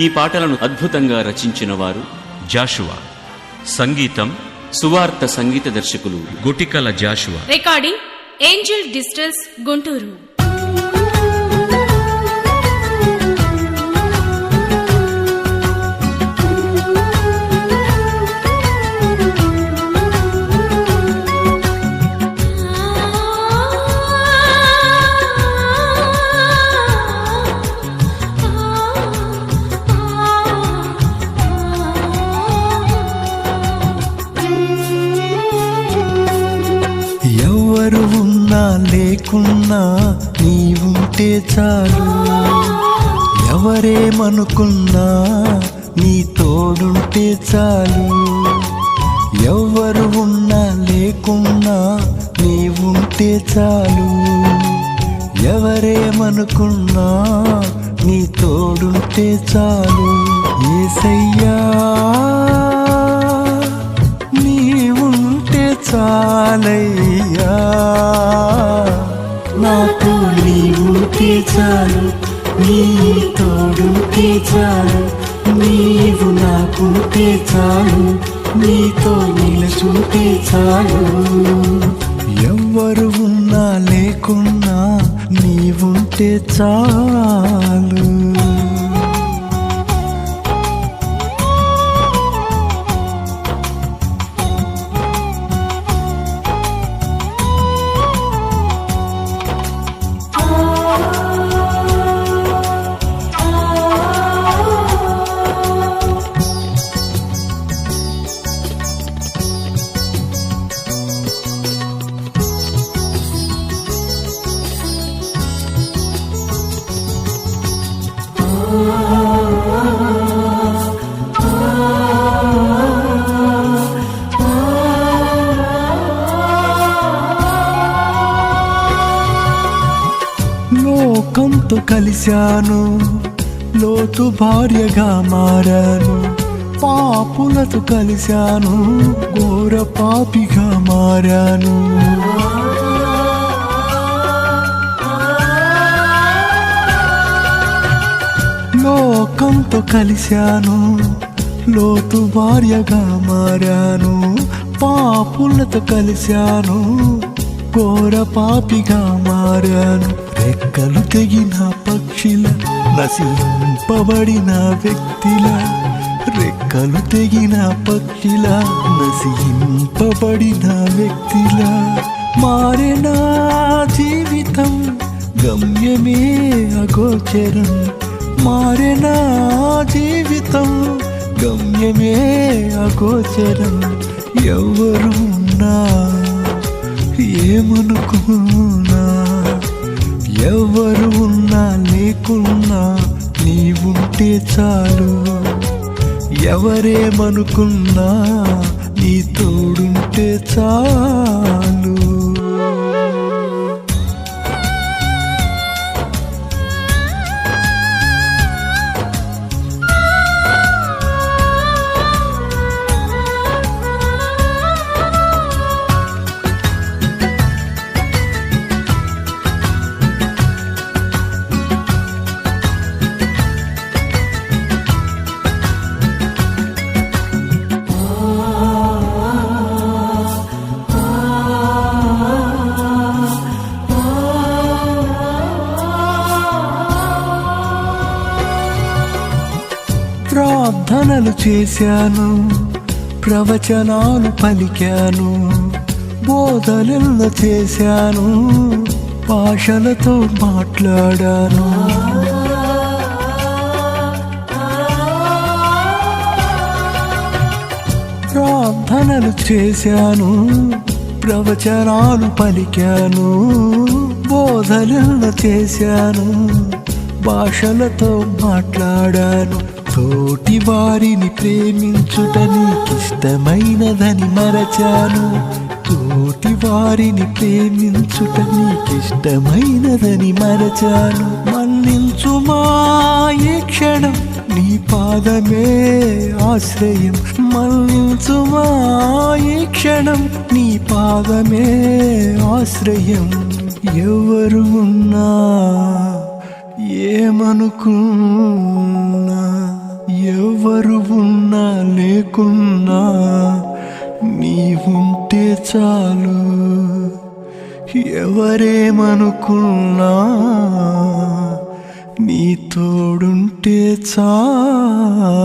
ఈ పాటలను అద్భుతంగా రచించిన వారు జాషువా. సంగీతం సువార్త సంగీత దర్శకులు Gutikala Joshua. Recording Angel Digitals Guntur. ఎవరు ఉన్నా లేకున్నా నీవుంటే చాలు, ఎవరేమనుకున్నా నీ తోడుంటే చాలు. ఎవరు ఉన్నా లేకున్నా నీవుంటే చాలు, ఎవరేమనుకున్నా నీ తోడుంటే చాలు. యేసయ్యా నీవుంటే చాలయ్యా, నాకు నీవుంటే చాలు, నీ తోడుంటే చాలు. నీవు నాకుంటే చాలు, నీతో నిలుచుంటే చాలు. ఎవ్వరు ఉన్నా లేకున్నా నీవుంటే చాలు. లోకంతో కలిశాను, లోతు భార్యగా మారాను. పాపులతో కలిశాను, ఘోర పాపిగా మారాను. లోకంతో కలిశాను, లోతు భార్యగా మారాను. పాపులతో కలిశాను, ఘోర పాపిగా మారాను. రెక్కలు తెగిన పక్షిల, నశింపబడిన వ్యక్తిల, రెక్కలు తెగిన పక్షిల, నశింపబడిన వ్యక్తిల మారినా జీవితం, గమ్యమే అగోచరం. మారినా జీవితం, గమ్యమే అగోచరం. ఎవరు ఉన్నా ఏమనుకున్నా, ఎవరు ఉన్నా లేకున్నా నీవుంటే చాలు, ఎవరేమనుకున్నా నీ తోడుంటే చాలు. ప్రార్థనలు చేశాను, ప్రవచనాలు పలికాను, బోధనలు చేశాను, భాషలతో మాట్లాడాను. ప్రార్థనలు చేశాను, ప్రవచనాలు పలికాను, బోధనలు చేశాను, భాషలతో మాట్లాడాను. తోటి వారిని ప్రేమించుట నీకిష్టమైనదని మరచాను, తోటి వారిని ప్రేమించుట నీకిష్టమైనదని మరచాను. మన్నించుమా ఈ క్షణం, నీ పాదమే ఆశ్రయం. మన్నించుమా ఈ క్షణం, నీ పాదమే ఆశ్రయం. ఎవరు ఉన్నా ఏమనుకున్నా ఎవరు ఉన్నా లేకున్నా నీవుంటే చాలు, ఎవరేమనుకున్నా నీ తోడుంటే చాలు.